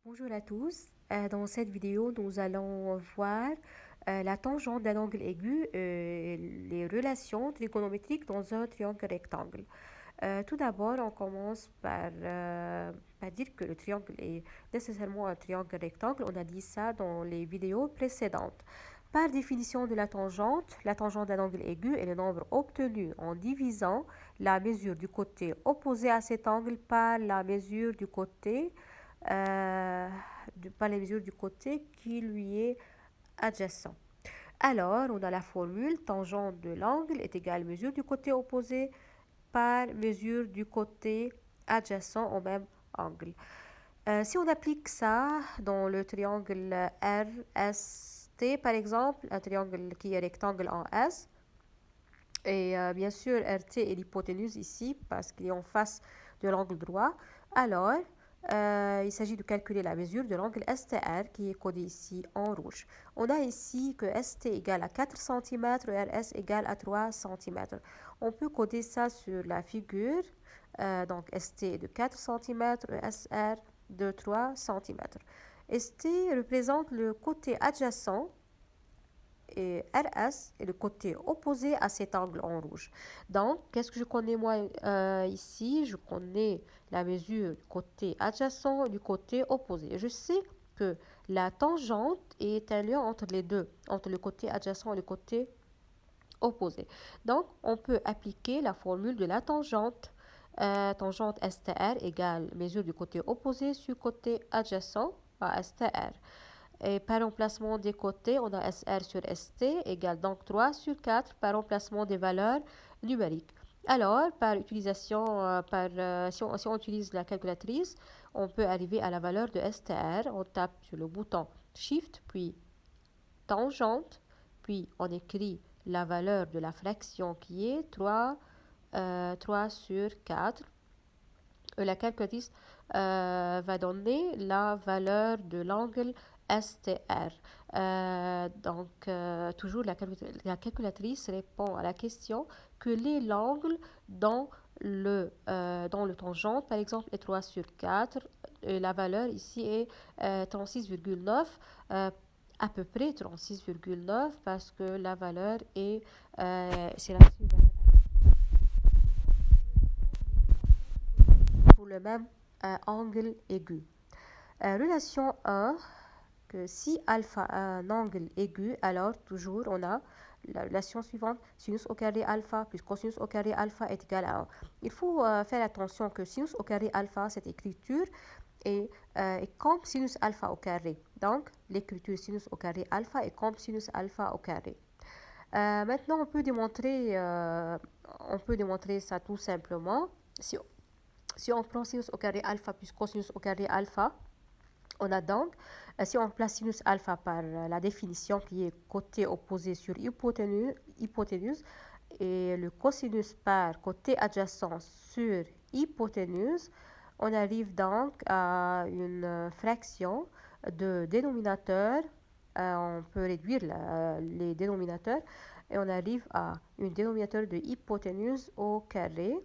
Bonjour à tous. Dans cette vidéo, nous allons voir la tangente d'un angle aigu et les relations trigonométriques dans un triangle rectangle. Tout d'abord, on commence par dire que le triangle est nécessairement un triangle rectangle. On a dit ça dans les vidéos précédentes. Par définition de la tangente d'un angle aigu est le nombre obtenu en divisant la mesure du côté opposé à cet angle par la mesure du côté euh, par les mesures du côté qui lui est adjacent. Alors, on a la formule tangente de l'angle est égale mesure du côté opposé par mesure du côté adjacent au même angle. Si on applique ça dans le triangle RST, par exemple, un triangle qui est rectangle en S, et bien sûr RT est l'hypoténuse ici parce qu'il est en face de l'angle droit, alors il s'agit de calculer la mesure de l'angle STR qui est codé ici en rouge. On a ici que ST égale à 4 cm et RS égale à 3 cm. On peut coder ça sur la figure. Donc ST est de 4 cm et SR de 3 cm. ST représente le côté adjacent et RS est le côté opposé à cet angle en rouge. Donc, qu'est-ce que je connais moi ici? Je connais la mesure du côté adjacent et du côté opposé. Je sais que la tangente est un lien entre les deux, entre le côté adjacent et le côté opposé. Donc, on peut appliquer la formule de la tangente. Tangente STR égale mesure du côté opposé sur côté adjacent à STR. Et par remplacement des côtés, on a SR sur ST égale donc 3 sur 4 par remplacement des valeurs numériques. Alors, par utilisation, si on utilise la calculatrice, on peut arriver à la valeur de STR. On tape sur le bouton Shift, puis tangente, puis on écrit la valeur de la fraction qui est 3 sur 4. La calculatrice va donner la valeur de l'angle STR. Toujours la calculatrice répond à la question quel est l'angle dans le tangente, par exemple, est 3 sur 4. Et la valeur ici est 36,9. À peu près 36,9 parce que la valeur c'est la valeur pour le même angle aigu. Relation 1, que si alpha a un angle aigu, alors toujours on a la relation suivante, sinus au carré alpha plus cosinus au carré alpha est égal à 1. Il faut faire attention que sinus au carré alpha, cette écriture, est comme sinus alpha au carré. Donc, l'écriture sinus au carré alpha est comme sinus alpha au carré. Maintenant, on peut démontrer ça tout simplement. Si on prend sinus au carré alpha plus cosinus au carré alpha, on a donc, si on place sinus alpha par la définition qui est côté opposé sur hypoténuse et le cosinus par côté adjacent sur hypoténuse, on arrive donc à une fraction de dénominateur. On peut réduire les dénominateurs et on arrive à un dénominateur de hypoténuse au carré.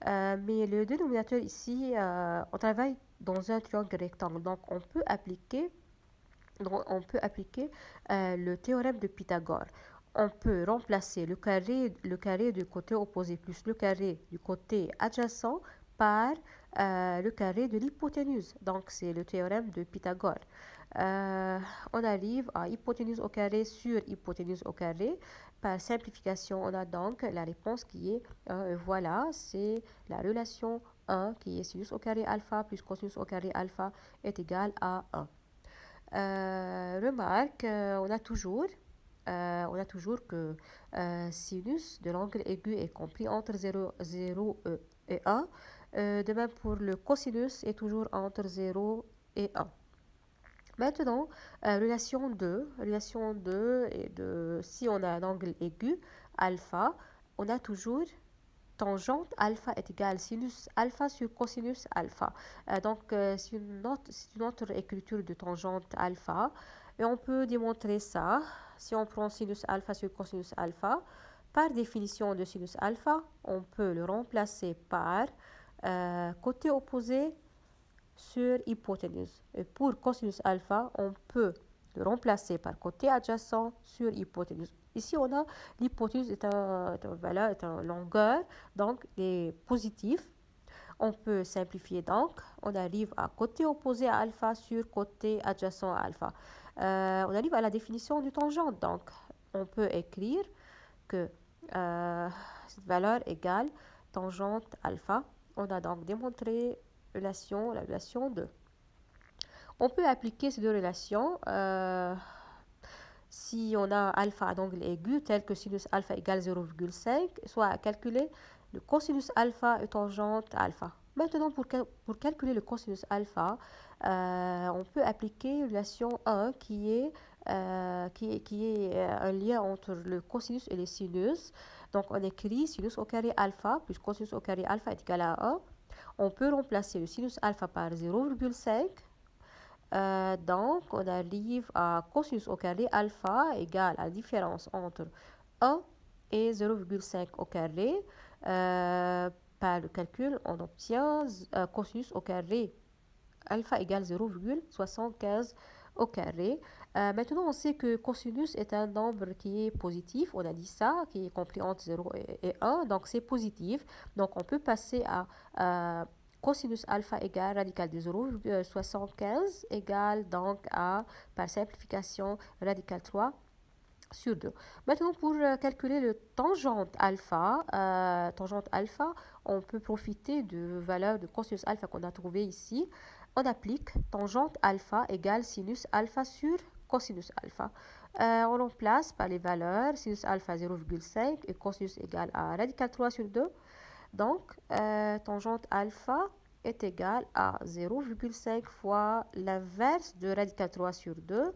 Mais le dénominateur ici, on travaille dans un triangle rectangle, donc on peut appliquer le théorème de Pythagore. On peut remplacer le carré du côté opposé plus le carré du côté adjacent par le carré de l'hypoténuse. Donc, c'est le théorème de Pythagore. Euh, on arrive à hypoténuse au carré sur hypoténuse au carré. Par simplification, on a donc la réponse qui est voilà, c'est la relation 1 qui est sinus au carré alpha plus cosinus au carré alpha est égal à 1. Remarque, on a toujours que sinus de l'angle aigu est compris entre 0 et 1. De même pour le cosinus est toujours entre 0 et 1. Maintenant, relation 2 est si on a un angle aigu, alpha, on a toujours tangente alpha est égal sinus alpha sur cosinus alpha. C'est une autre écriture de tangente alpha. Et on peut démontrer ça si on prend sinus alpha sur cosinus alpha. Par définition de sinus alpha, on peut le remplacer par côté opposé sur hypoténuse. Et pour cosinus alpha, on peut le remplacer par côté adjacent sur hypoténuse. Ici, on a l'hypoténuse est un longueur, donc il est positif. On peut simplifier donc, on arrive à côté opposé à alpha sur côté adjacent à alpha. On arrive à la définition du tangente, donc on peut écrire que cette valeur égale tangente alpha. On a donc démontré la relation 2. On peut appliquer ces deux relations si on a alpha à angle aigu tel que sinus alpha égale 0,5, soit à calculer le cosinus alpha et tangente alpha. Maintenant, pour calculer le cosinus alpha, on peut appliquer la relation 1 qui est un lien entre le cosinus et les sinus. Donc, on écrit sinus au carré alpha plus cosinus au carré alpha est égal à 1. On peut remplacer le sinus alpha par 0,5. Donc, on arrive à cosinus au carré alpha égale à la différence entre 1 et 0,5 au carré. Par le calcul, on obtient cosinus au carré alpha égale 0,75 au carré. Maintenant, on sait que cosinus est un nombre qui est positif. On a dit ça, qui est compris entre 0 et 1. Donc, c'est positif. Donc, on peut passer à cosinus alpha égale radical de 0,75 égale donc à, par simplification, radical 3 sur 2. Maintenant, pour calculer le tangente alpha, on peut profiter de valeur de cosinus alpha qu'on a trouvé ici. On applique tangente alpha égale sinus alpha sur cosinus alpha. On remplace par les valeurs sinus alpha 0,5 et cosinus égale à radical 3 sur 2. Donc, tangente alpha est égale à 0,5 fois l'inverse de radical 3 sur 2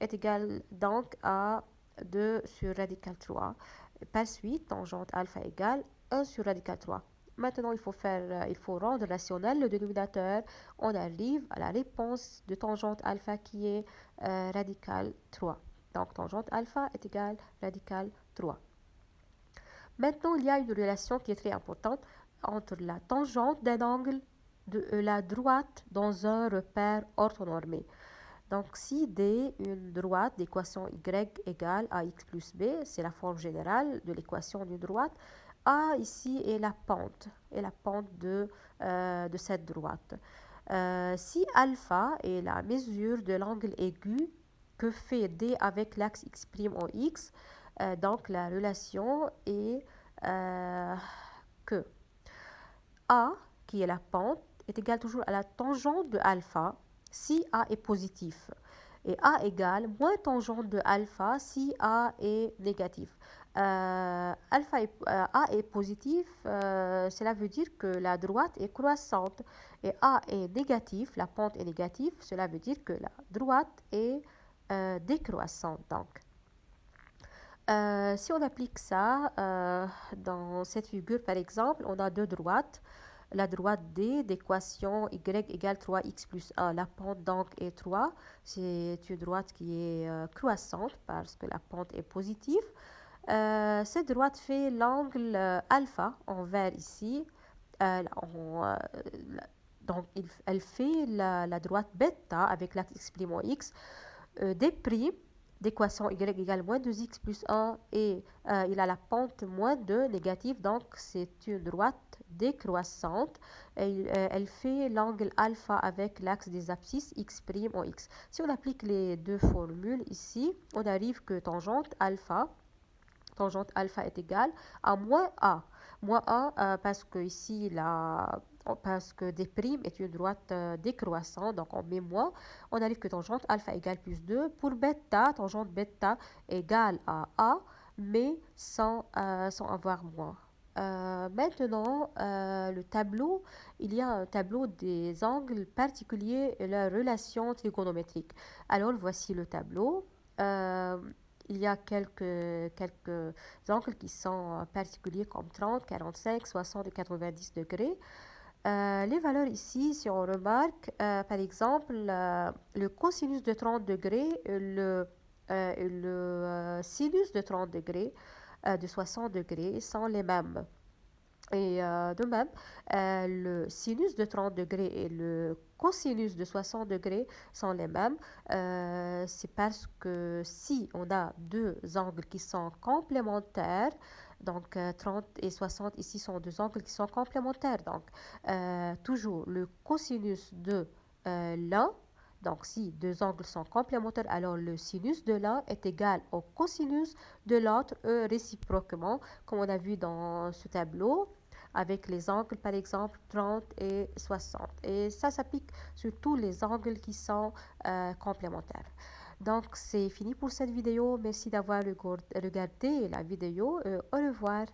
est égal donc à 2 sur radical 3. Par suite, tangente alpha égale 1 sur radical 3. Maintenant, il faut rendre rationnel le dénominateur. On arrive à la réponse de tangente alpha qui est radical 3. Donc, tangente alpha est égale radical 3. Maintenant, il y a une relation qui est très importante entre la tangente d'un angle de la droite dans un repère orthonormé. Donc, si D, une droite d'équation y égale à x plus b, c'est la forme générale de l'équation d'une droite. A ici est la pente de cette droite. Si alpha est la mesure de l'angle aigu que fait D avec l'axe x' en x, donc la relation est que A, qui est la pente, est égale toujours à la tangente de alpha si A est positif. Et A égale moins tangente de alpha si A est négatif. A est positif, cela veut dire que la droite est croissante. Et A est négatif, la pente est négative, cela veut dire que la droite est décroissante. Donc, si on applique ça dans cette figure, par exemple, on a deux droites. La droite D d'équation y égale 3x plus 1. La pente donc est 3. C'est une droite qui est croissante parce que la pente est positive. Cette droite fait l'angle alpha en vert ici. Donc, elle fait la droite bêta avec l'axe x' en x. D'E' d'équation y égale moins 2x plus 1 et il a la pente moins 2 négative, donc c'est une droite décroissante. Elle fait l'angle alpha avec l'axe des abscisses x' en x. Si on applique les deux formules ici, on arrive que tangente alpha est égale à moins a. Moins a parce que ici parce que D' est une droite décroissante, donc on met moins, on arrive que tangente alpha égale plus 2. Pour bêta, tangente bêta égale à A, mais sans avoir moins. Maintenant, le tableau, il y a un tableau des angles particuliers et leurs relations trigonométriques. Alors, voici le tableau. Il y a quelques angles qui sont particuliers comme 30, 45, 60 et 90 degrés. Les valeurs ici, si on remarque, par exemple, le cosinus de 30 degrés, le sinus de 30 degrés, de 60 degrés sont les mêmes. Et de même, le sinus de 30 degrés et le cosinus de 60 degrés sont les mêmes. C'est parce que si on a deux angles qui sont complémentaires, donc 30 et 60 ici sont deux angles qui sont complémentaires. Donc toujours le cosinus de l'un. Donc, si deux angles sont complémentaires, alors le sinus de l'un est égal au cosinus de l'autre, réciproquement, comme on a vu dans ce tableau avec les angles, par exemple, 30 et 60. Et ça s'applique sur tous les angles qui sont complémentaires. Donc, c'est fini pour cette vidéo. Merci d'avoir regardé la vidéo. Au revoir.